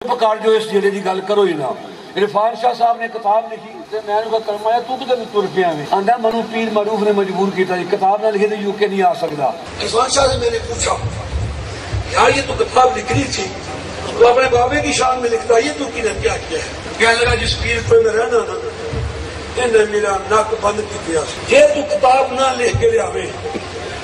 پکار جو اس جیلے دی گل کرو ہی نہ. عرفان شاہ صاحب نے کتاب لکھی تے میں نے کہا کرمایا تو کدھر تر پیا میں آندا منو پیر معروف نے مجبور کیتا جی کتاب نہ لکھے تو یو کے نہیں آ سکتا. عرفان شاہ سے میں نے پوچھا یار یہ تو کتاب لکھ رہی تھی تو اپنے بابے کی شان میں لکھتا یہ تو کی نے کیا ہے. کہنے لگا جس پیر پہ میں رہنا نا انہیں میرا نک بند کی دیا یہ تو کتاب نہ لکھ کے لے آوے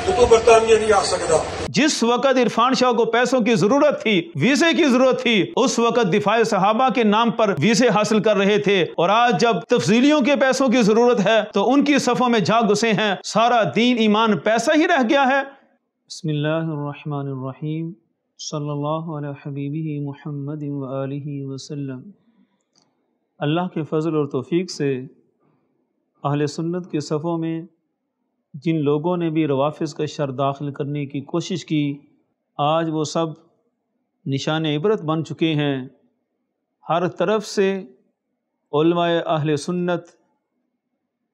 تو برطانیہ نہیں آ سکتا. جس وقت عرفان شاہ کو پیسوں کی ضرورت تھی، ویزے کی ضرورت تھی، اس وقت دفاع صحابہ کے نام پر ویزے حاصل کر رہے تھے، اور آج جب تفضیلیوں کے پیسوں کی ضرورت ہے تو ان کی صفوں میں جا گھسے ہیں. سارا دین ایمان پیسہ ہی رہ گیا ہے. بسم اللہ الرحمن الرحیم. صلی اللہ علی حبیبہ محمد وآلہ وسلم. اللہ کے فضل اور توفیق سے اہل سنت کے صفوں میں جن لوگوں نے بھی روافض کا شر داخل کرنے کی کوشش کی، آج وہ سب نشان عبرت بن چکے ہیں. ہر طرف سے علماء اہل سنت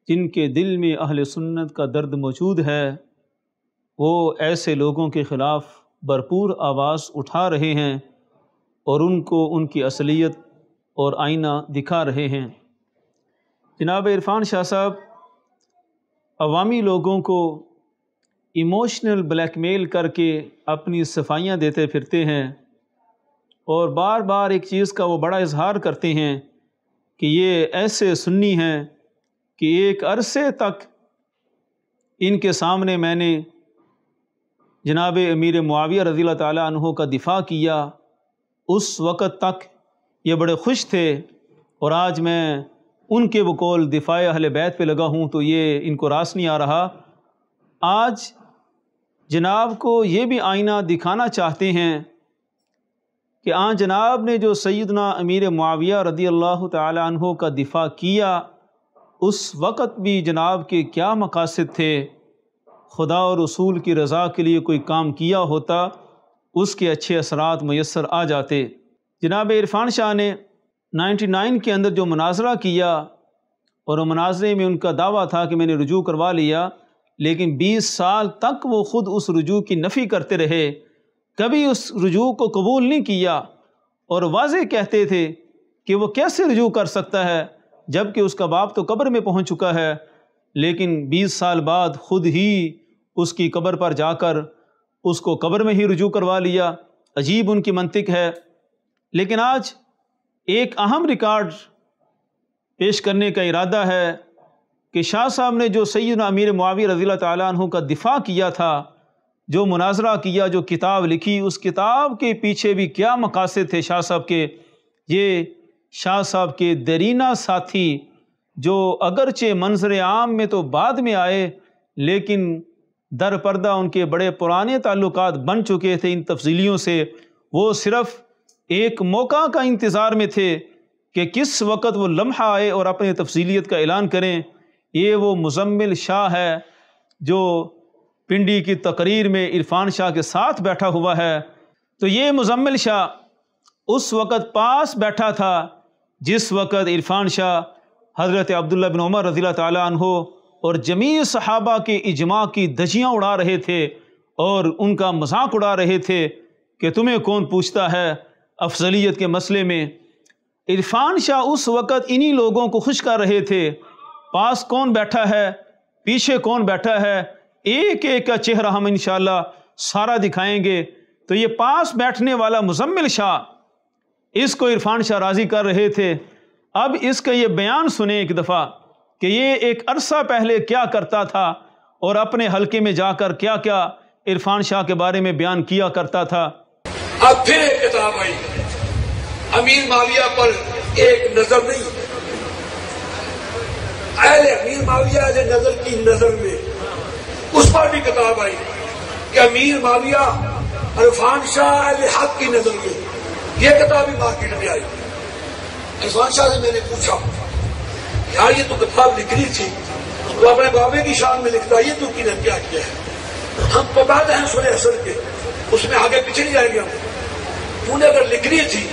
جن کے دل میں اہل سنت کا درد موجود ہے، وہ ایسے لوگوں کے خلاف بھرپور آواز اٹھا رہے ہیں اور ان کو ان کی اصلیت اور آئینہ دکھا رہے ہیں. جناب عرفان شاہ صاحب عوامی لوگوں کو ایموشنل بلیک میل کر کے اپنی صفائیاں دیتے پھرتے ہیں، اور بار بار ایک چیز کا وہ بڑا اظہار کرتے ہیں کہ یہ ایسے سنی ہیں کہ ایک عرصے تک ان کے سامنے میں نے جناب امیر معاویہ رضی اللہ تعالیٰ عنہ کا دفاع کیا، اس وقت تک یہ بڑے خوش تھے، اور آج میں ان کے بقول دفاع اہل بیت پہ لگا ہوں تو یہ ان کو راس نہیں آ رہا. آج جناب کو یہ بھی آئینہ دکھانا چاہتے ہیں کہ جناب نے جو سیدنا امیر معاویہ رضی اللہ تعالی عنہ کا دفاع کیا، اس وقت بھی جناب کے کیا مقاصد تھے. خدا اور رسول کی رضا کے لیے کوئی کام کیا ہوتا اس کے اچھے اثرات میسر آ جاتے. جناب عرفان شاہ نے 99 کے اندر جو مناظرہ کیا، اور وہ مناظرے میں ان کا دعویٰ تھا کہ میں نے رجوع کروا لیا، لیکن 20 سال تک وہ خود اس رجوع کی نفی کرتے رہے، کبھی اس رجوع کو قبول نہیں کیا، اور واضح کہتے تھے کہ وہ کیسے رجوع کر سکتا ہے جبکہ اس کا باپ تو قبر میں پہنچ چکا ہے. لیکن 20 سال بعد خود ہی اس کی قبر پر جا کر اس کو قبر میں ہی رجوع کروا لیا. عجیب ان کی منطق ہے. لیکن آج ایک اہم ریکارڈ پیش کرنے کا ارادہ ہے کہ شاہ صاحب نے جو سیدنا امیر معاویہ رضی اللہ تعالیٰ عنہ کا دفاع کیا تھا، جو مناظرہ کیا، جو کتاب لکھی، اس کتاب کے پیچھے بھی کیا مقاصد تھے شاہ صاحب کے. یہ شاہ صاحب کے دیرینہ ساتھی جو اگرچہ منظر عام میں تو بعد میں آئے، لیکن در پردہ ان کے بڑے پرانے تعلقات بن چکے تھے ان تفضیلیوں سے. وہ صرف ایک موقع کا انتظار میں تھے کہ کس وقت وہ لمحہ آئے اور اپنے تفضیلیت کا اعلان کریں. یہ وہ مزمل شاہ ہے جو پنڈی کی تقریر میں عرفان شاہ کے ساتھ بیٹھا ہوا ہے. تو یہ مزمل شاہ اس وقت پاس بیٹھا تھا جس وقت عرفان شاہ حضرت عبداللہ بن عمر رضی اللہ تعالیٰ عنہ اور جمیع صحابہ کے اجماع کی دھجیاں اڑا رہے تھے اور ان کا مذاق اڑا رہے تھے کہ تمہیں کون پوچھتا ہے افضلیت کے مسئلے میں. عرفان شاہ اس وقت انہی لوگوں کو خوش کر رہے تھے. پاس کون بیٹھا ہے، پیچھے کون بیٹھا ہے، ایک ایک کا چہرہ ہم انشاءاللہ سارا دکھائیں گے. تو یہ پاس بیٹھنے والا مزمل شاہ، اس کو عرفان شاہ راضی کر رہے تھے. اب اس کا یہ بیان سنیں ایک دفعہ کہ یہ ایک عرصہ پہلے کیا کرتا تھا اور اپنے حلقے میں جا کر کیا کیا عرفان شاہ کے بارے میں بیان کیا کرتا تھا. اب پھر ایک کتاب آئی امیر معاویہ پر ایک نظر نہیں، اہل امیر معاویہ اہل نظر کی نظر میں، اس پر بھی کتاب آئی کہ امیر معاویہ عرفان شاہ اہل حق کی نظر میں. یہ کتاب بھی مارکیٹ میں آئی. عرفان شاہ سے میں نے پوچھا یار یہ تو کتاب لکھ رہی تھی تو اپنے بابے کی شان میں لکھتا یہ تو کی نے کیا ہے. ہم پابند ہیں سورہ اثر کے، اس میں آگے پیچھے نہیں جائیں گے. تو نے اگر لکھ رہی تھی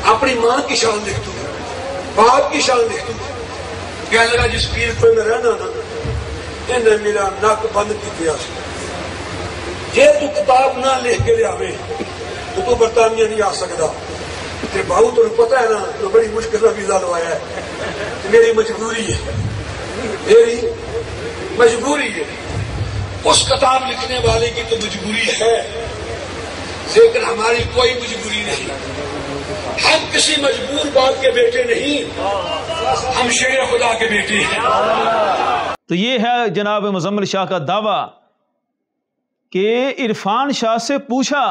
اپنی ماں کی شان لکھ دوں، باپ کی شان لکھ دوں. کہنے لگا جس پیر پہ میں رہنا نا انہیں میرا نک بند کی دیا یہ تو کتاب نہ لکھ کے لے آوے تو برطانیہ نہیں آ سکتا. کہ بہو تو پتا ہے نا تو بڑی مشکل کا ویزا لوایا ہے، میری مجبوری ہے، میری مجبوری ہے۔ اس کتاب لکھنے والے کی تو مجبوری ہے، لیکن ہماری کوئی مجبوری نہیں، ہم کسی مجبور باپ کے بیٹے نہیں، ہم شیر خدا کے بیٹے ہیں۔ تو یہ ہے جناب مزمل شاہ کا دعویٰ کہ عرفان شاہ سے پوچھا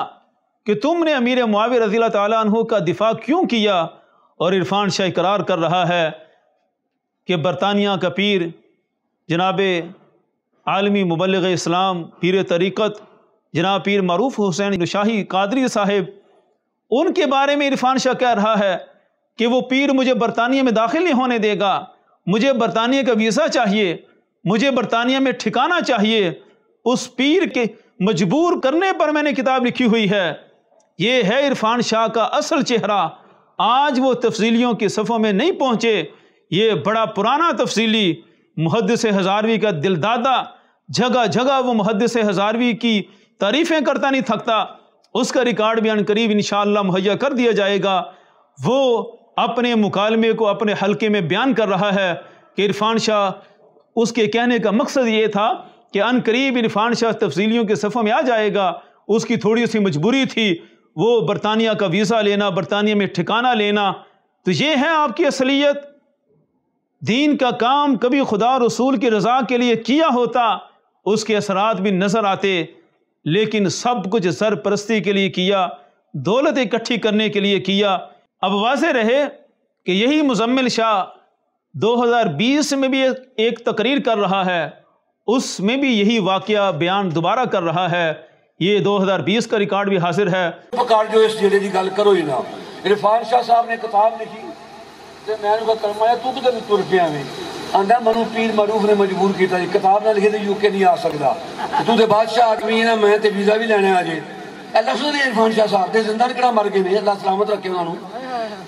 کہ تم نے امیر معاویہ رضی اللہ تعالیٰ عنہ کا دفاع کیوں کیا، اور عرفان شاہ اقرار کر رہا ہے کہ برطانیہ کا پیر جناب عالمی مبلغ اسلام پیر طریقت جناب پیر معروف حسین شاہی قادری صاحب، ان کے بارے میں عرفان شاہ کہہ رہا ہے کہ وہ پیر مجھے برطانیہ میں داخل نہیں ہونے دے گا، مجھے برطانیہ کا ویزا چاہیے، مجھے برطانیہ میں ٹھکانہ چاہیے۔ اس پیر کے مجبور کرنے پر میں نے کتاب لکھی ہوئی ہے۔ یہ ہے عرفان شاہ کا اصل چہرہ۔ آج وہ تفصیلیوں کی صفوں میں نہیں پہنچے، یہ بڑا پرانا تفصیلی محدث ہزاروی کا دل دادا، جگہ جگہ وہ محدث ہزاروی کی تعریفیں کرتا نہیں تھکتا۔ اس کا ریکارڈ بھی عنقریب انشاءاللہ مہیا کر دیا جائے گا۔ وہ اپنے مکالمے کو اپنے حلقے میں بیان کر رہا ہے کہ عرفان شاہ، اس کے کہنے کا مقصد یہ تھا کہ عنقریب عرفان شاہ تفصیلیوں کے صفوں میں آ جائے گا۔ اس کی تھوڑی سی مجبوری تھی، وہ برطانیہ کا ویزا لینا، برطانیہ میں ٹھکانہ لینا۔ تو یہ ہے آپ کی اصلیت۔ دین کا کام کبھی خدا رسول کی رضا کے لیے کیا ہوتا، اس کے اثرات بھی نظر آتے، لیکن سب کچھ زر پرستی کے لیے کیا، دولت اکٹھی کرنے کے لیے کیا۔ اب واضح رہے کہ یہی مزمل شاہ 2020 میں بھی ایک تقریر کر رہا ہے، اس میں بھی یہی واقعہ بیان دوبارہ کر رہا ہے۔ یہ 2020 کا ریکارڈ بھی حاضر ہے۔ پکار جو اس جیلے دی گل کرو ہی نا۔ عرفان شاہ صاحب نے کتاب لکھی تے میں نے کہا کرمایا تو کدے تر پیا میں، آندا منو پیر معروف نے مجبور کیتا جی کتاب نہ لکھے تے یو کے نہیں آ سکدا، تو تے بادشاہ آدمی ہے نا، میں تے ویزا بھی لینا ہے اجے۔ اللہ سن دے عرفان شاہ صاحب تے زندہ کڑا مر گئے نے، اللہ سلامت رکھے انہاں نوں۔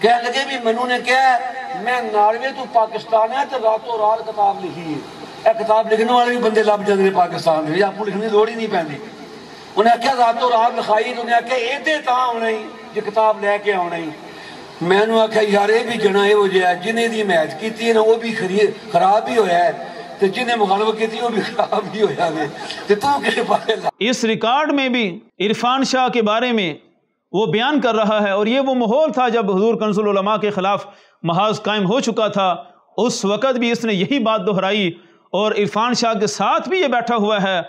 کہنے لگے بھی منو نے کہا میں ناروے تو پاکستان ہے تے راتوں رات کتاب لکھی ہے۔ اے کتاب لکھنے والے بھی بندے لب جاندے نے پاکستان دے، آپ کو لکھنے دی لوڑ ہی نہیں پیندی۔ انہیں آخیا راتوں رات لکھائی، انہیں آخیا ایدے تاں آنا ہی جی کتاب لے کے آنا ہی۔ میں نے آخیا یار یہ بھی جنا یہ ہو جائے، جنہیں دی محنت کیتی ہے نا وہ بھی خراب ہی ہویا ہے، تو جنہیں مخالفت کیتی وہ بھی خراب ہی ہویا ہے، تو کسے پاہے لا۔ اس ریکارڈ میں بھی عرفان شاہ کے بارے میں وہ بیان کر رہا ہے، اور یہ وہ ماحول تھا جب حضور کنز العلماء کے خلاف محاذ قائم ہو چکا تھا۔ اس وقت بھی اس نے یہی بات دہرائی، اور عرفان شاہ کے ساتھ بھی یہ بیٹھا ہوا ہے،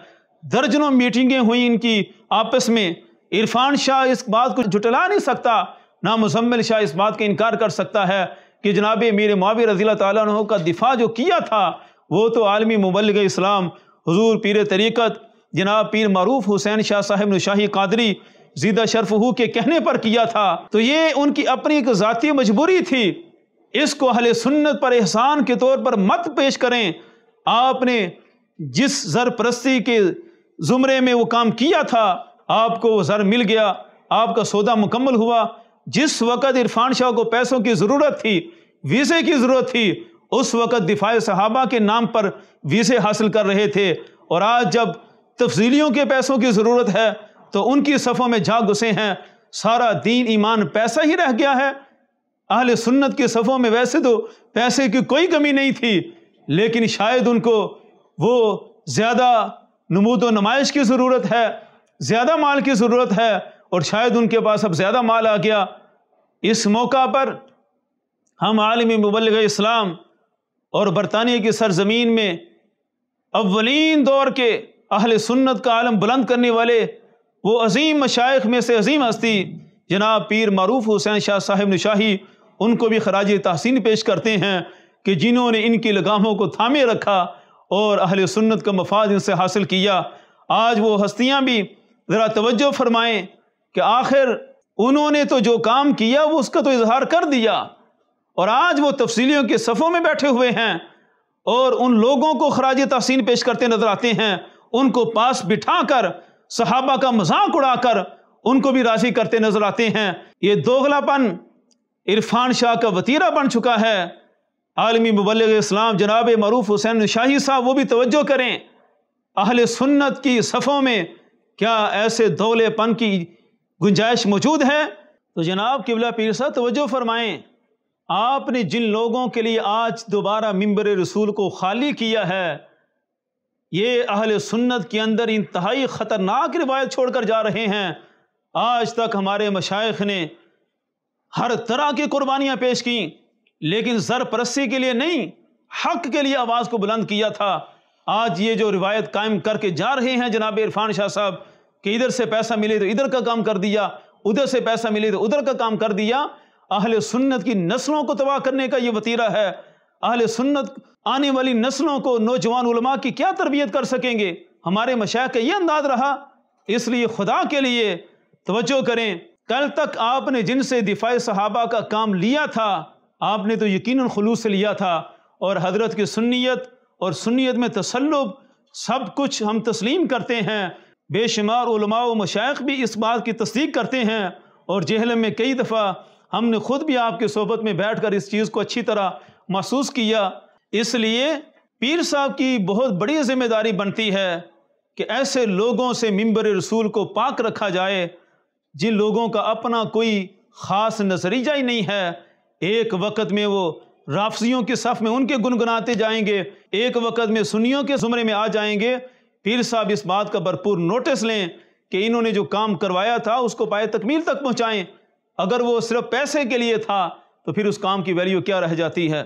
درجنوں میٹنگیں ہوئی ان کی آپس میں۔ عرفان شاہ اس بات کو جھٹلا نہیں سکتا، نہ مزمل شاہ اس بات کا انکار کر سکتا ہے کہ جناب امیر معاویہ رضی اللہ تعالیٰ عنہ کا دفاع جو کیا تھا وہ تو عالمی مبلغ اسلام حضور پیر طریقت جناب پیر معروف حسین شاہ صاحب شاہی قادری زیدہ شرفہ کے کہنے پر کیا تھا۔ تو یہ ان کی اپنی ایک ذاتی مجبوری تھی، اس کو اہل سنت پر احسان کے طور پر مت پیش کریں۔ آپ نے جس زر پرستی کے زمرے میں وہ کام کیا تھا، آپ کو وہ زر مل گیا، آپ کا سودا مکمل ہوا۔ جس وقت عرفان شاہ کو پیسوں کی ضرورت تھی، ویزے کی ضرورت تھی، اس وقت دفاع صحابہ کے نام پر ویزے حاصل کر رہے تھے، اور آج جب تفضیلیوں کے پیسوں کی ضرورت ہے تو ان کی صفوں میں جا گھسے ہیں۔ سارا دین ایمان پیسہ ہی رہ گیا ہے۔ اہل سنت کے صفوں میں ویسے تو پیسے کی کوئی کمی نہیں تھی، لیکن شاید ان کو وہ زیادہ نمود و نمائش کی ضرورت ہے، زیادہ مال کی ضرورت ہے، اور شاید ان کے پاس اب زیادہ مال آ گیا۔ اس موقع پر ہم عالمی مبلغ اسلام اور برطانیہ کی سرزمین میں اولین دور کے اہل سنت کا عالم بلند کرنے والے وہ عظیم مشائخ میں سے عظیم ہستی جناب پیر معروف حسین شاہ صاحب شاہی، ان کو بھی خراج تحسین پیش کرتے ہیں کہ جنہوں نے ان کی لگاموں کو تھامے رکھا اور اہل سنت کا مفاد ان سے حاصل کیا۔ آج وہ ہستیاں بھی ذرا توجہ فرمائیں کہ آخر انہوں نے تو جو کام کیا وہ اس کا تو اظہار کر دیا، اور آج وہ تفصیلیوں کے صفوں میں بیٹھے ہوئے ہیں اور ان لوگوں کو خراج تحسین پیش کرتے نظر آتے ہیں، ان کو پاس بٹھا کر صحابہ کا مذاق اڑا کر ان کو بھی راضی کرتے نظر آتے ہیں۔ یہ دوغلا پن عرفان شاہ کا وتیرہ بن چکا ہے۔ عالمی مبلغ اسلام جناب معروف حسین شاہی صاحب وہ بھی توجہ کریں، اہل سنت کی صفوں میں کیا ایسے دولے پن کی گنجائش موجود ہے؟ تو جناب قبلہ پیر صاحب توجہ فرمائیں، آپ نے جن لوگوں کے لیے آج دوبارہ منبر رسول کو خالی کیا ہے، یہ اہل سنت کے اندر انتہائی خطرناک روایت چھوڑ کر جا رہے ہیں۔ آج تک ہمارے مشائخ نے ہر طرح کی قربانیاں پیش کیں، لیکن زر پرستی کے لیے نہیں، حق کے لیے آواز کو بلند کیا تھا۔ آج یہ جو روایت قائم کر کے جا رہے ہیں جناب عرفان شاہ صاحب کہ ادھر سے پیسہ ملے تو ادھر کا کام کر دیا، ادھر سے پیسہ ملے تو ادھر کا کام کر دیا، اہل سنت کی نسلوں کو تباہ کرنے کا یہ وتیرہ ہے۔ اہل سنت آنے والی نسلوں کو، نوجوان علماء کی کیا تربیت کر سکیں گے؟ ہمارے مشائخ کا یہ انداز رہا۔ اس لیے خدا کے لیے توجہ کریں، کل تک آپ نے جن سے دفاع صحابہ کا کام لیا تھا، آپ نے تو یقیناً خلوص سے لیا تھا، اور حضرت کی سنیت اور سنیت میں تسلب سب کچھ ہم تسلیم کرتے ہیں۔ بے شمار علماء و مشائخ بھی اس بات کی تصدیق کرتے ہیں، اور جہلم میں کئی دفعہ ہم نے خود بھی آپ کے صحبت میں بیٹھ کر اس چیز کو اچھی طرح محسوس کیا۔ اس لیے پیر صاحب کی بہت بڑی ذمہ داری بنتی ہے کہ ایسے لوگوں سے منبر رسول کو پاک رکھا جائے جن لوگوں کا اپنا کوئی خاص نظریہ ہی نہیں ہے۔ ایک وقت میں وہ رافضیوں کے صف میں ان کے گنگناتے جائیں گے، ایک وقت میں سنیوں کے زمرے میں آ جائیں گے۔ پیر صاحب اس بات کا بھرپور نوٹس لیں کہ انہوں نے جو کام کروایا تھا اس کو پائے تکمیل تک پہنچائیں۔ اگر وہ صرف پیسے کے لیے تھا تو پھر اس کام کی ویلیو کیا رہ جاتی ہے؟